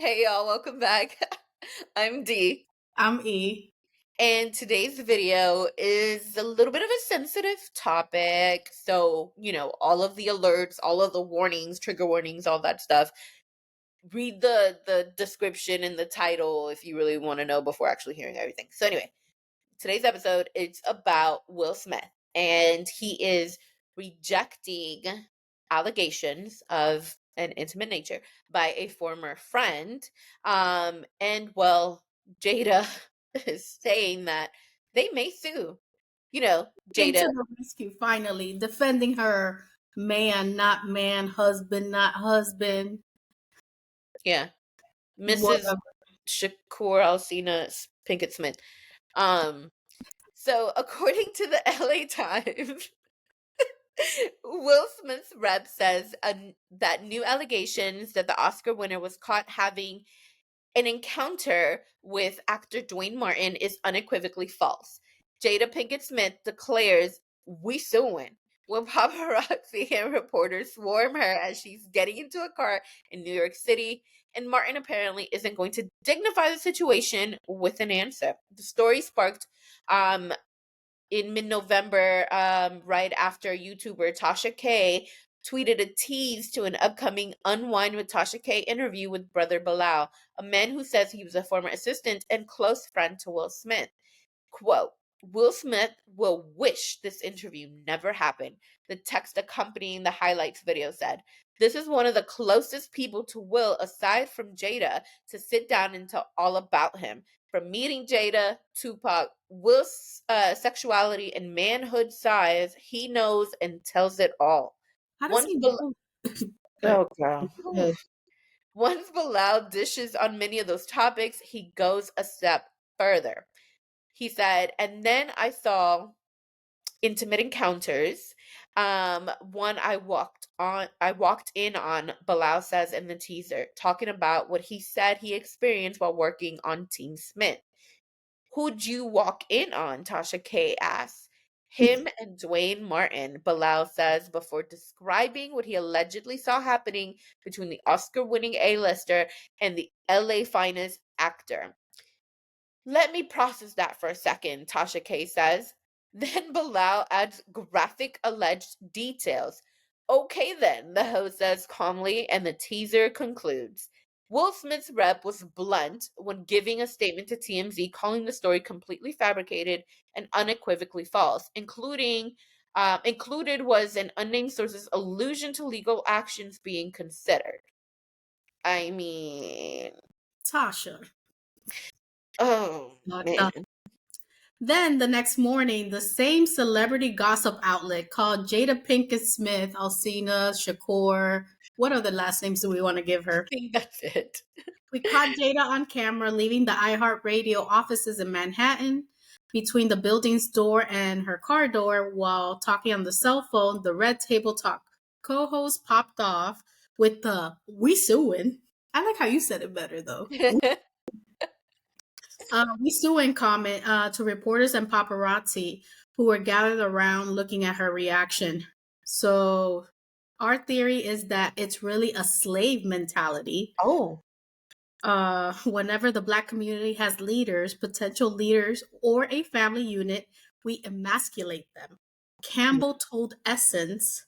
Hey y'all, welcome back. I'm Dee, I'm E. and today's video is a little bit of a sensitive topic. So, all of the alerts, all of the warnings, trigger warnings, all that stuff. Read the description and the title if you really want to know before actually hearing everything. So anyway, today's episode it's about Will Smith, and he is rejecting allegations of an intimate nature by a former friend. And well, Jada is saying that they may sue. Came Jada, to the rescue finally, defending her man, husband, not husband, yeah, Mrs. whatever. Shakur Alcina Pinkett-Smith. So according to the LA Times, Will Smith's rep says that new allegations that the Oscar winner was caught having an encounter with actor Duane Martin is unequivocally false. Jada Pinkett Smith declares, "We suing," when paparazzi and reporters swarm her as she's getting into a car in New York City, and Martin apparently isn't going to dignify the situation with an answer. The story sparked um, in mid-November, right after YouTuber Tasha K tweeted a tease to an upcoming Unwind with Tasha K interview with brother Bilal, a man who says he was a former assistant and close friend to Will Smith. Quote, Will Smith will wish this interview never happened, the text accompanying the highlights video said. This is one of the closest people to Will, aside from Jada, to sit down and tell all about him. From meeting Jada, Tupac, Will's sexuality and manhood size, he knows and tells it all. How does Once he Bilal, know? Sorry. oh girl, Go ahead. once Bilal dishes on many of those topics, he goes a step further. He said, and then I saw intimate encounters. One I walked in on, Bilal says in the teaser, talking about what he said he experienced while working on Team Smith. Who'd you walk in on? Tasha K asks. Him and Duane Martin, Bilal says before describing what he allegedly saw happening between the Oscar winning A-lister and the LA finest actor. Let me process that for a second, Tasha K says. Then Bilal adds graphic alleged details. Okay, then, the host says calmly, and the teaser concludes. Will Smith's rep was blunt when giving a statement to TMZ, calling the story completely fabricated and unequivocally false, included was an unnamed source's allusion to legal actions being considered. I mean, Tasha. oh Not man. the- Then the next morning, the same celebrity gossip outlet called Jada Pinkett Smith, Alcina, Shakur. What other last names do we want to give I her? think that's it. We caught Jada on camera leaving the iHeartRadio offices in Manhattan. Between the building's door and her car door, while talking on the cell phone, the Red Table Talk co host popped off with the "We suing." I like how you said it better, though. We suing comment to reporters and paparazzi who were gathered around looking at her reaction. So, our theory is that it's really a slave mentality. Oh. Whenever the Black community has leaders, potential leaders, or a family unit, we emasculate them. Campbell told Essence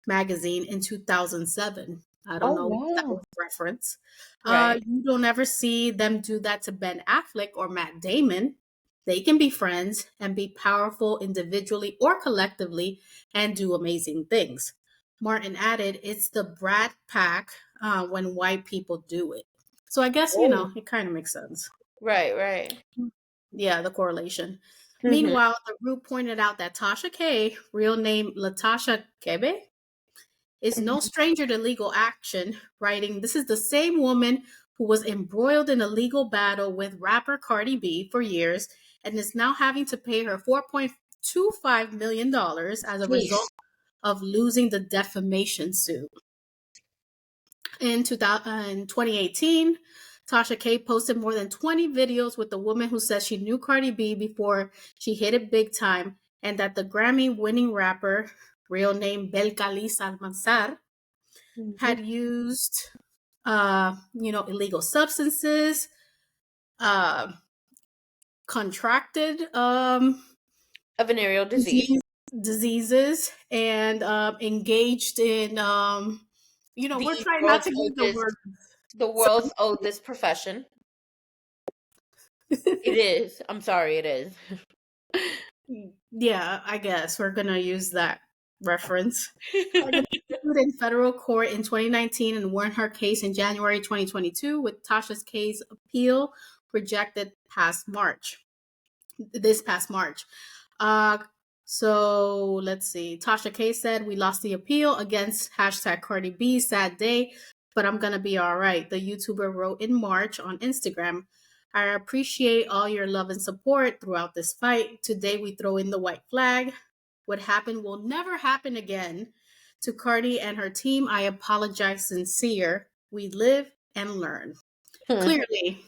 magazine in 2007. I don't Oh, know what that wow. was reference. Right. You don't ever see them do that to Ben Affleck or Matt Damon. They can be friends and be powerful individually or collectively and do amazing things. Martin added, it's the Brat Pack when white people do it. So I guess, Oh. it kind of makes sense. Right, right. Yeah, the correlation. Mhm. Meanwhile, the group pointed out that Tasha K, real name Latasha Kebe, is no Mhm. stranger to legal action, writing, this is the same woman who was embroiled in a legal battle with rapper Cardi B for years and is now having to pay her $4.25 million as a result Jeez. of losing the defamation suit. In 2018, Tasha K posted more than 20 videos with the woman who says she knew Cardi B before she hit it big time, and that the Grammy winning rapper, real name Belcalis Almanzar, Mhm. had used illegal substances, uh, contracted A venereal disease. disease, diseases, and engaged in, we're The trying not world's to use the oldest word. the world's oldest profession. It is. I'm sorry, it is. Yeah, I guess we're gonna use that reference. Target sued in federal court in 2019 and won her case in January 2022, with Tasha's case appeal rejected this past March. Uh, so let's see. Tasha K said, "We lost the appeal against hashtag Cardi B, sad day, but I'm gonna be all right." The YouTuber wrote in March on Instagram, "I appreciate all your love and support throughout this fight. Today we throw in the white flag. What happened will never happen again. To Cardi and her team, I apologize sincere. We live and learn." Hmm. Clearly,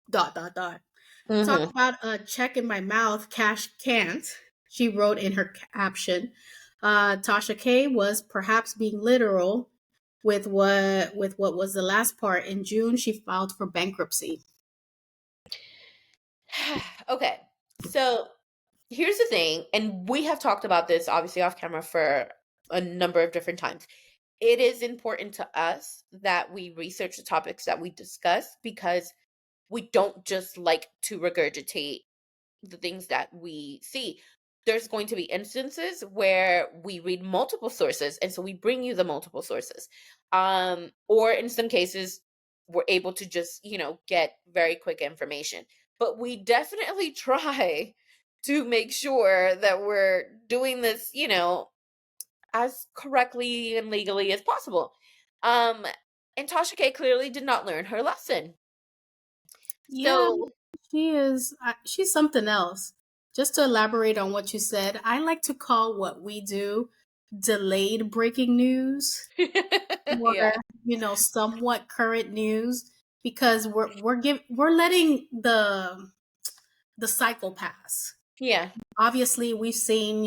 dot, dot, dot. "Talk Mhm. about a check in my mouth, cash can't," she wrote in her caption. Tasha K was perhaps being literal with what was the last part. In June, she filed for bankruptcy. Okay. So here's the thing, and we have talked about this obviously off camera for a number of different times. It is important to us that we research the topics that we discuss because we don't just like to regurgitate the things that we see. There's going to be instances where we read multiple sources, and so we bring you the multiple sources. Or in some cases, we're able to just, get very quick information. But we definitely try to make sure that we're doing this, as correctly and legally as possible. Um, and Tasha K clearly did not learn her lesson. Yeah, So she's something else. Just to elaborate on what you said, I like to call what we do delayed breaking news, or yeah, somewhat current news, because we're letting the cycle pass. yeah. Obviously, we've seen,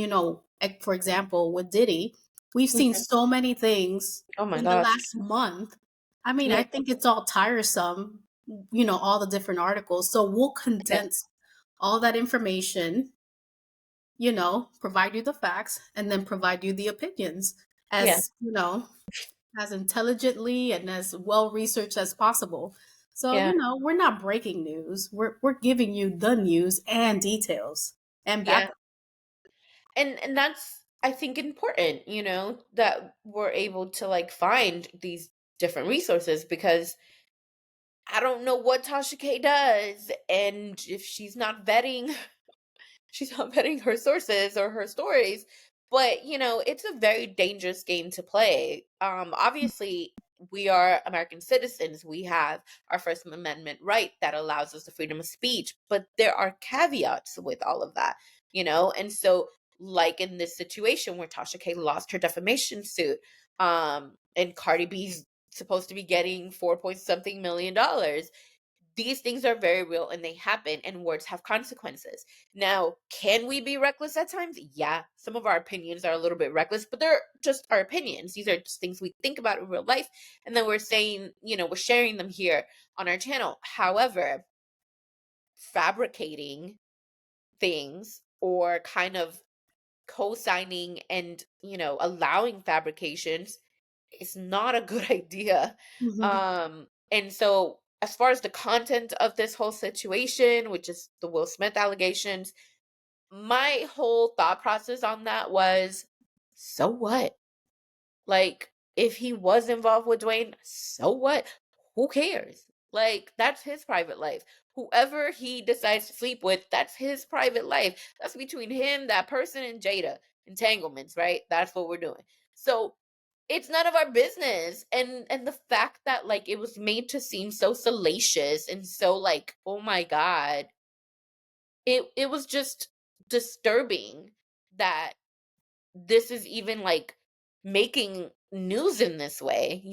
like, for example, with Diddy, we've seen Mhm. so many things Oh my in the gosh. last month. I mean, Yeah, I think it's all tiresome, all the different articles. So we'll yeah, condense all that information, provide you the facts, and then provide you the opinions yeah, as, as intelligently and as well researched as possible. So, yeah, we're not breaking news. We're giving you the news and details and yeah. backup. And that's, I think, important, that we're able to like find these different resources because I don't know what Tasha K does, and if she's not vetting her sources or her stories. But it's a very dangerous game to play. Obviously, we are American citizens. We have our First Amendment right that allows us the freedom of speech, but there are caveats with all of that. And so, like in this situation where Tasha K lost her defamation suit, and Cardi B's supposed to be getting 4 point something million dollars. These things are very real and they happen, and words have consequences. Now, can we be reckless at times? Yeah, some of our opinions are a little bit reckless, but they're just our opinions. These are just things we think about in real life, and then we're saying, we're sharing them here on our channel. However, fabricating things or kind of co-signing and, allowing fabrications is not a good idea. Mhm. And so as far as the content of this whole situation, which is the Will Smith allegations, my whole thought process on that was, so what? Like, if he was involved with Dwayne, so what? Who cares? Like, that's his private life. Whoever he decides to sleep with, that's his private life. That's between him, that person, and Jada. Entanglements, right? That's what we're doing. So it's none of our business. And the fact that like it was made to seem so salacious and so like, oh my God, it was just disturbing that this is even like making news in this way,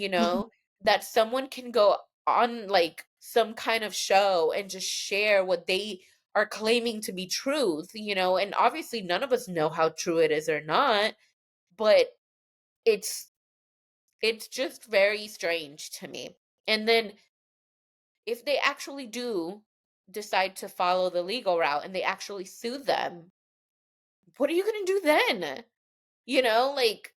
that someone can go on like some kind of show and just share what they are claiming to be truth, and obviously none of us know how true it is or not, but it's It's just very strange to me. And then if they actually do decide to follow the legal route and they actually sue them, what are you going to do then? You know, like,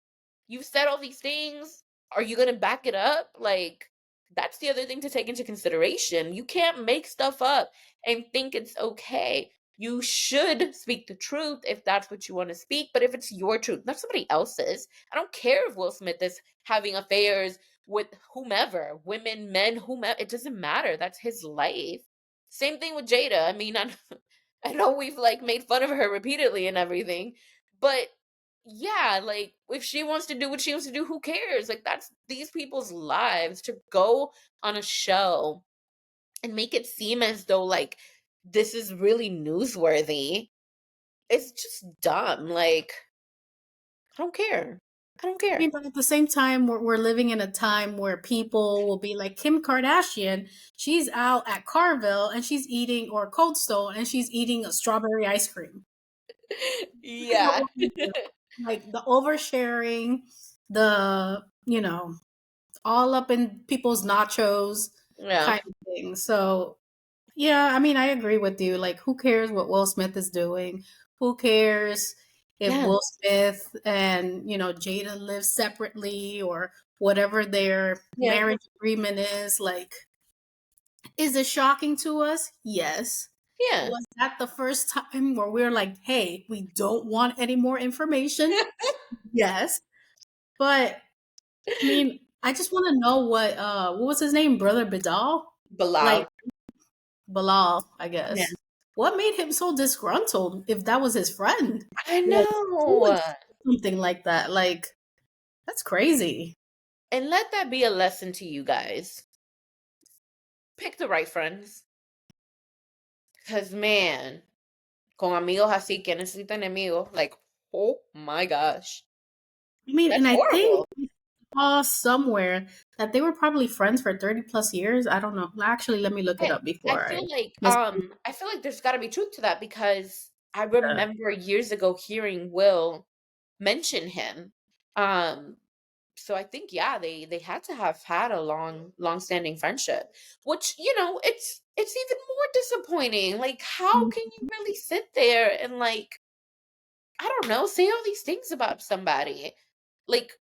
you've said all these things. Are you gonna back it up? Like, that's the other thing to take into consideration. You can't make stuff up and think it's okay. You should speak the truth if that's what you want to speak, but if it's your truth, not somebody else's. I don't care if Will Smith is having affairs with whomever, women, men, whomever. It doesn't matter. That's his life. Same thing with Jada. I mean, I know we've like made fun of her repeatedly and everything, but yeah, like if she wants to do what she wants to do, who cares? Like that's these people's lives. To go on a show and make it seem as though like this is really newsworthy. It's just dumb. Like I don't care. I don't I mean, care. but at the same time, we're living in a time where people will be like Kim Kardashian. She's out at Carvel and she's eating, or Cold Stone, and she's eating a strawberry ice cream. Yeah. Like the oversharing, the, all up in people's nachos Yeah. kind of thing. So, yeah, I mean, I agree with you. Like, who cares what Will Smith is doing? Who cares if Yeah. Will Smith and, Jada live separately or whatever their Yeah. marriage agreement is? Like, is it shocking to us? Yes. Yeah. Was that the first time where we're like, hey, we don't want any more information? Yes. But I mean, I just want to know what was his name? Brother Bidal? Like Bilal. Bilal, I Yeah. guess. What made him so disgruntled if that was his friend? I Like, who would know. do something like that? Like, that's crazy. And let that be a lesson to you guys. Pick the right friends. Cause man, con amigos así que necesitan enemigos. Like, oh my gosh. I mean, and That's I think horrible. I saw somewhere that they were probably friends for 30 plus years. I don't know. Actually, let me look it I up before I miss. I feel like there's gotta be truth to that because I remember years ago hearing Will mention him. Um, so I think yeah, they had to have had a long-standing friendship, which, it's even more disappointing. Like, how can you really sit there and like, I don't know, say all these things about somebody? Like,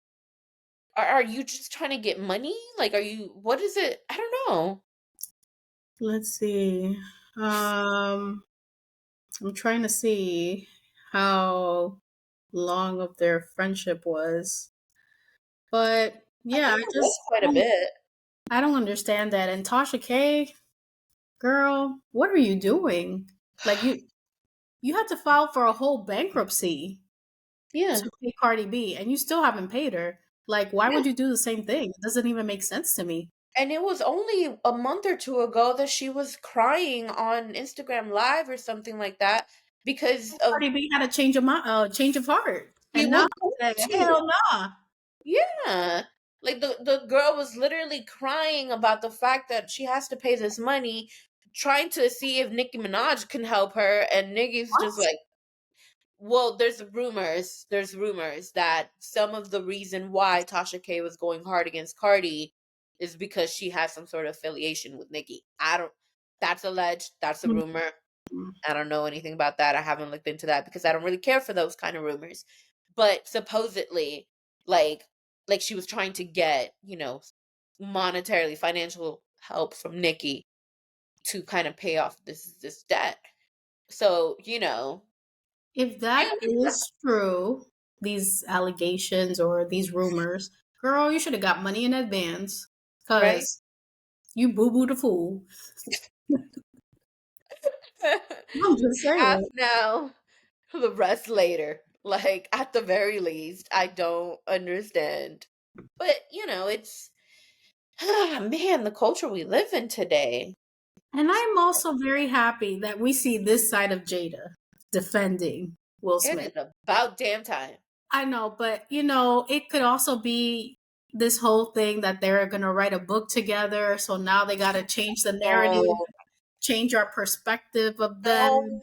are you just trying to get money? Like, what is it? I don't know. Let's see. I'm trying to see how long of their friendship was. But I yeah, think it was quite a bit. I don't understand that. And Tasha K, girl, what are you doing? Like you had to file for a whole bankruptcy Yeah. to pay Cardi B, and you still haven't paid her. Like, why Yeah. would you do the same thing? It doesn't even make sense to me. And it was only a month or two ago that she was crying on Instagram Live or something like that because of Cardi B had a change of heart, she and now was she going said, to. "Hell nah." Yeah. Like the girl was literally crying about the fact that she has to pay this money, trying to see if Nicki Minaj can help her, and Nicki's just What? like, well, there's rumors that some of the reason why Tasha K was going hard against Cardi is because she has some sort of affiliation with Nicki. I don't That's alleged, that's a rumor. I don't know anything about that. I haven't looked into that because I don't really care for those kind of rumors. But supposedly, like she was trying to get, monetarily financial help from Nicki to kind of pay off this debt. So, If yeah, that yeah, is true, these allegations or these rumors, girl, you should have got money in advance right? because you boo boo the fool. I'm just Half saying. now, the rest later. Like, at the very least, I don't understand. But, it's man, the culture we live in today. And I'm also very happy that we see this side of Jada defending Will It Smith. is about damn time. I know, but it could also be this whole thing that they're going to write a book together. So now they got to change the narrative, Oh, change our perspective of them.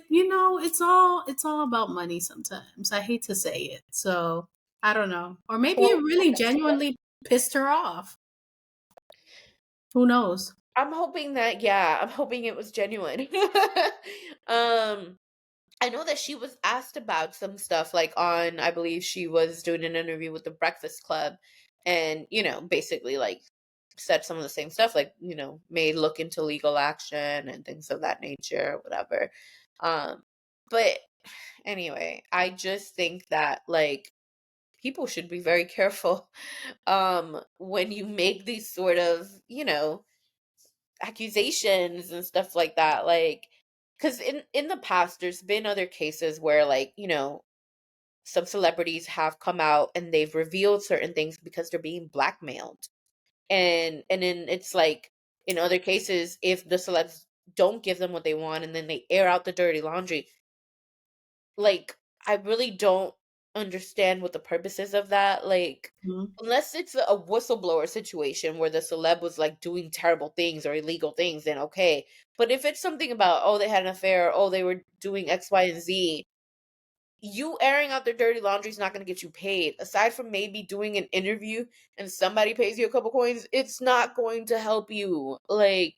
no. It's all about money sometimes. I hate to say it. So, I don't know. Or maybe it Well, really genuinely pissed her off. Who knows? I'm hoping that, yeah, I'm hoping it was genuine. I know that she was asked about some stuff, like, on, I believe she was doing an interview with the Breakfast Club, and, basically, like, said some of the same stuff, like, may look into legal action and things of that nature, whatever. Um, but anyway, I just think that, like, people should be very careful when you make these sort of, accusations and stuff like that, like, because in the past there's been other cases where, like, some celebrities have come out and they've revealed certain things because they're being blackmailed, and then it's like, in other cases, if the celebs don't give them what they want and then they air out the dirty laundry, like, I really don't understand what the purpose is of that, like, Mhm. unless it's a whistleblower situation where the celeb was, like, doing terrible things or illegal things, then okay, but if it's something about, oh, they had an affair, oh, they were doing X, Y, and Z, you airing out their dirty laundry is not gonna get you paid. Aside from maybe doing an interview and somebody pays you a couple coins, it's not going to help you, like,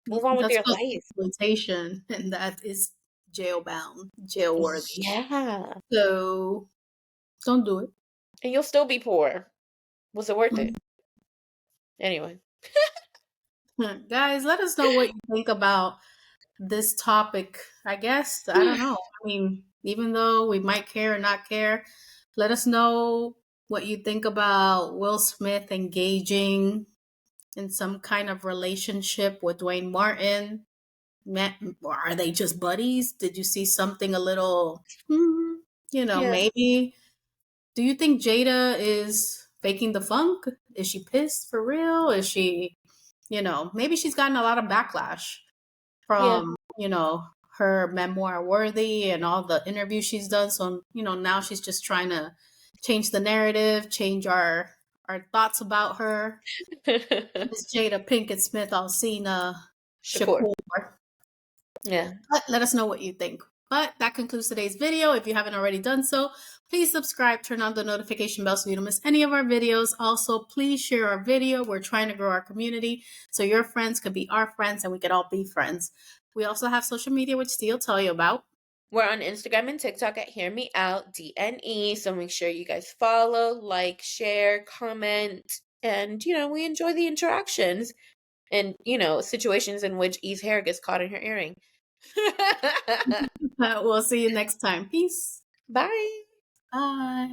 move on with That's your called life. exploitation, and that is jail bound, jail worthy. Yeah, So don't do it. and you'll still be poor. Was it worth it? Mhm. Anyway. Guys, let us know what you think about this topic. I guess, I don't know. I mean, even though we might care or not care, let us know what you think about Will Smith engaging in some kind of relationship with Dwayne Martin. Are they just buddies? Did you see something a little, Yeah. maybe? Do you think Jada is faking the funk? Is she pissed for real? Is she, maybe she's gotten a lot of backlash Yeah. from, her memoir Worthy and all the interviews she's done. So, now she's just trying to change the narrative, change our thoughts about her. Miss Jada Pinkett-Smith, Alcina, Shakur. Shakur. Yeah. Let us know what you think. But that concludes today's video. If you haven't already done so, please subscribe, turn on the notification bell so you don't miss any of our videos. Also, please share our video. We're trying to grow our community so your friends could be our friends and we could all be friends. We also have social media, which Steve will tell you about. We're on Instagram and TikTok at Hear Me Out DNE. So make sure you guys follow, like, share, comment, and we enjoy the interactions and situations in which Eve's hair gets caught in her earring. We'll see you next time. Peace. Bye. Bye.